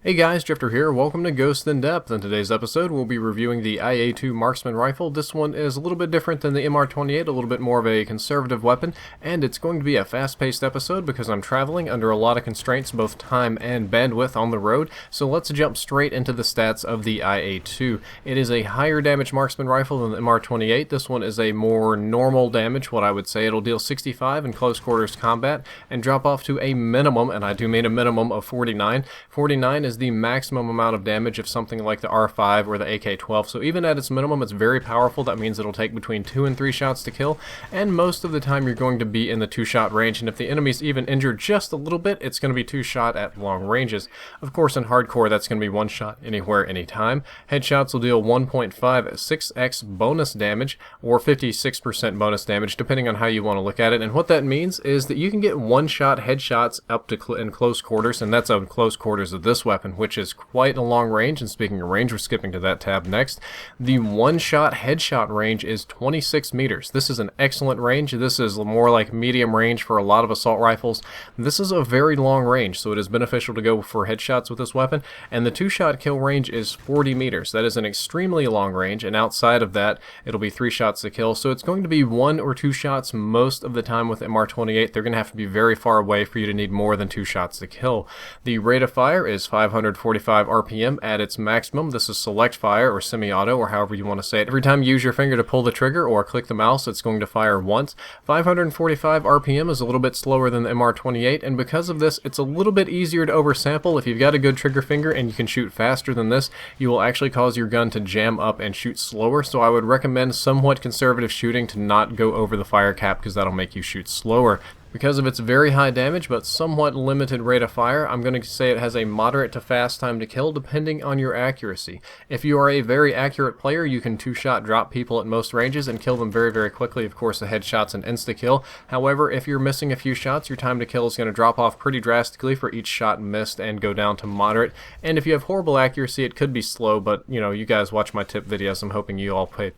Hey guys, Drifter here. Welcome to Ghost in Depth. In today's episode, we'll be reviewing the IA-2 Marksman rifle. This one is a little bit different than the MR28, a little bit more of a conservative weapon, and it's going to be a fast-paced episode because I'm traveling under a lot of constraints, both time and bandwidth on the road. So let's jump straight into the stats of the IA-2. It is a higher damage marksman rifle than the MR28. This one is a more normal damage, what I would say. It'll deal 65 in close quarters combat and drop off to a minimum, and I do mean a minimum of 49. 49 is the maximum amount of damage of something like the R5 or the AK-12, so even at its minimum it's very powerful. That means it'll take between 2 and 3 shots to kill, and most of the time you're going to be in the 2-shot range, and if the enemy's even injured just a little bit, it's going to be 2-shot at long ranges. Of course, in hardcore that's going to be 1 shot anywhere, anytime. Headshots will deal 1.56x bonus damage, or 56% bonus damage, depending on how you want to look at it, and what that means is that you can get 1-shot headshots up to in close quarters, and that's up close quarters of this weapon, which is quite a long range. And speaking of range, we're skipping to that tab next. The 1-shot headshot range is 26 meters. This is an excellent range. This is more like medium range for a lot of assault rifles. This is a very long range, so it is beneficial to go for headshots with this weapon. And the 2-shot kill range is 40 meters. That is an extremely long range, and outside of that, it'll be 3 shots to kill. So it's going to be 1 or 2 shots most of the time with MR28. They're going to have to be very far away for you to need more than 2 shots to kill. The rate of fire is 545 RPM at its maximum. This is select fire or semi-auto, or however you want to say it. Every time you use your finger to pull the trigger or click the mouse, it's going to fire once. 545 RPM is a little bit slower than the MR28, and because of this, it's a little bit easier to oversample. If you've got a good trigger finger and you can shoot faster than this, you will actually cause your gun to jam up and shoot slower, so I would recommend somewhat conservative shooting to not go over the fire cap, because that'll make you shoot slower. Because of its very high damage but somewhat limited rate of fire, I'm going to say it has a moderate to fast time to kill depending on your accuracy. If you are a very accurate player, you can 2-shot drop people at most ranges and kill them very, very quickly. Of course, the headshot's an insta-kill. However, if you're missing a few shots, your time to kill is going to drop off pretty drastically for each shot missed and go down to moderate. And if you have horrible accuracy, it could be slow, but you know, you guys watch my tip videos. I'm hoping you all pay.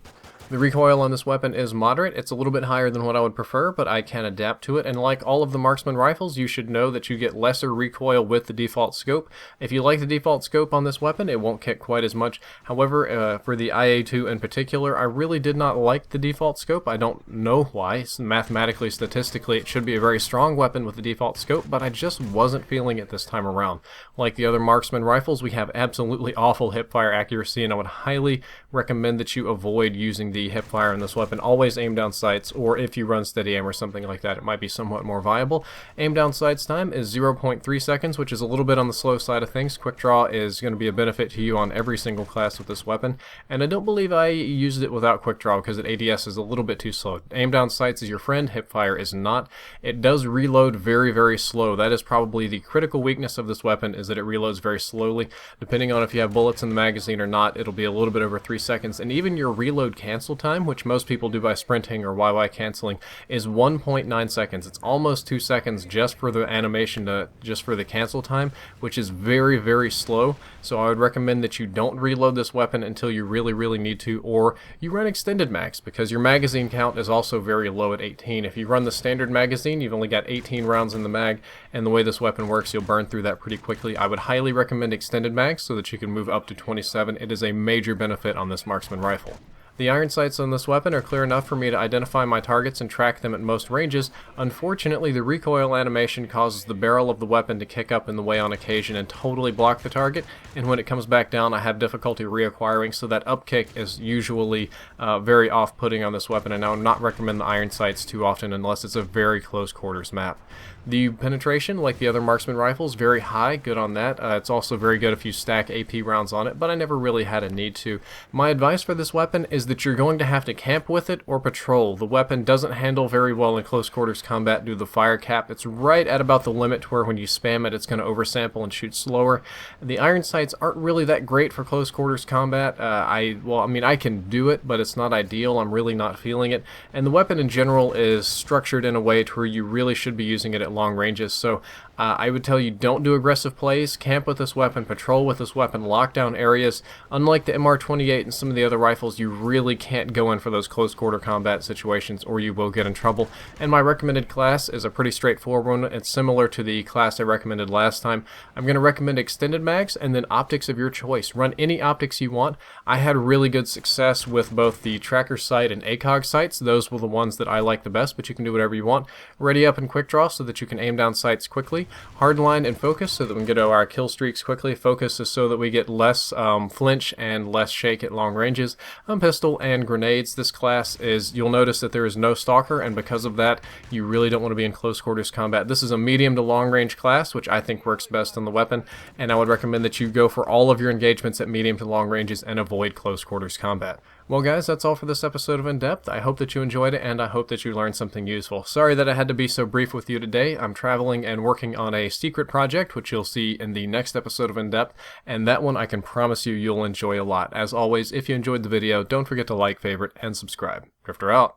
The recoil on this weapon is moderate. It's a little bit higher than what I would prefer, but I can adapt to it, and like all of the marksman rifles, you should know that you get lesser recoil with the default scope. If you like the default scope on this weapon, it won't kick quite as much. However, for the IA-2 in particular, I really did not like the default scope. I don't know why. Mathematically, statistically, it should be a very strong weapon with the default scope, but I just wasn't feeling it this time around. Like the other marksman rifles, we have absolutely awful hipfire accuracy, and I would highly recommend that you avoid using the hipfire in this weapon. Always aim down sights, or if you run steady aim or something like that, it might be somewhat more viable. Aim down sights time is 0.3 seconds, which is a little bit on the slow side of things. Quick draw is going to be a benefit to you on every single class with this weapon, and I don't believe I used it without quick draw because it ADS is a little bit too slow. Aim down sights is your friend, hipfire is not. It does reload very, very slow. That is probably the critical weakness of this weapon, is that it reloads very slowly. Depending on if you have bullets in the magazine or not, it'll be a little bit over 3 seconds, and even your reload cancel time, which most people do by sprinting or YY canceling, is 1.9 seconds. It's almost 2 seconds just for the animation just for the cancel time, which is very, very slow. So I would recommend that you don't reload this weapon until you really, really need to, or you run extended mags, because your magazine count is also very low at 18. If you run the standard magazine, you've only got 18 rounds in the mag, and the way this weapon works, you'll burn through that pretty quickly. I would highly recommend extended mags so that you can move up to 27. It is a major benefit on this marksman rifle. The iron sights on this weapon are clear enough for me to identify my targets and track them at most ranges. Unfortunately, the recoil animation causes the barrel of the weapon to kick up in the way on occasion and totally block the target, and when it comes back down I have difficulty reacquiring, so that upkick is usually very off-putting on this weapon, and I would not recommend the iron sights too often unless it's a very close quarters map. The penetration, like the other marksman rifles, very high, good on that. It's also very good if you stack AP rounds on it, but I never really had a need to. My advice for this weapon is that you're going to have to camp with it or patrol. The weapon doesn't handle very well in close quarters combat due to the fire cap. It's right at about the limit to where when you spam it, it's going to oversample and shoot slower. The iron sights aren't really that great for close quarters combat. I mean, I can do it, but it's not ideal. I'm really not feeling it. And the weapon in general is structured in a way to where you really should be using it at long ranges, so I would tell you don't do aggressive plays, camp with this weapon, patrol with this weapon, lock down areas. Unlike the MR28 and some of the other rifles, you really can't go in for those close quarter combat situations or you will get in trouble. And my recommended class is a pretty straightforward one. It's similar to the class I recommended last time. I'm going to recommend extended mags and then optics of your choice. Run any optics you want. I had really good success with both the tracker sight and ACOG sights. Those were the ones that I like the best, but you can do whatever you want. Ready up and quick draw so that you can aim down sights quickly. Hardline and focus so that we can get our kill streaks quickly. Focus is so that we get less flinch and less shake at long ranges. Pistol and grenades. This class is, you'll notice that there is no stalker, and because of that, you really don't want to be in close quarters combat. This is a medium to long range class, which I think works best on the weapon, and I would recommend that you go for all of your engagements at medium to long ranges and avoid close quarters combat. Well guys, that's all for this episode of In Depth. I hope that you enjoyed it, and I hope that you learned something useful. Sorry that I had to be so brief with you today. I'm traveling and working on a secret project, which you'll see in the next episode of In Depth, and that one I can promise you you'll enjoy a lot. As always, if you enjoyed the video, don't forget to like, favorite, and subscribe. Drifter out.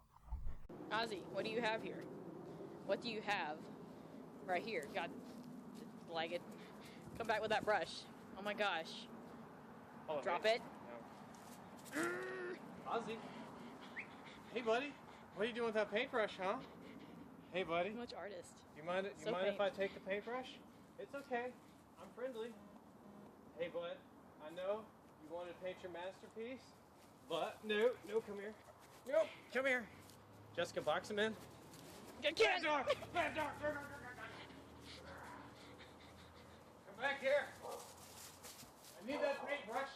Ozzy, what do you have here? What do you have right here? God, lag it. Come back with that brush. Oh my gosh. Oh, Drop it. No. Ozzy. Hey, buddy. What are you doing with that paintbrush, huh? Hey, buddy. Too much artist. You mind if I take the paintbrush? It's okay. I'm friendly. Hey, bud. I know you wanted to paint your masterpiece, but no, come here. No, come here. Jessica, box him in. Get Come back here. I need that paintbrush.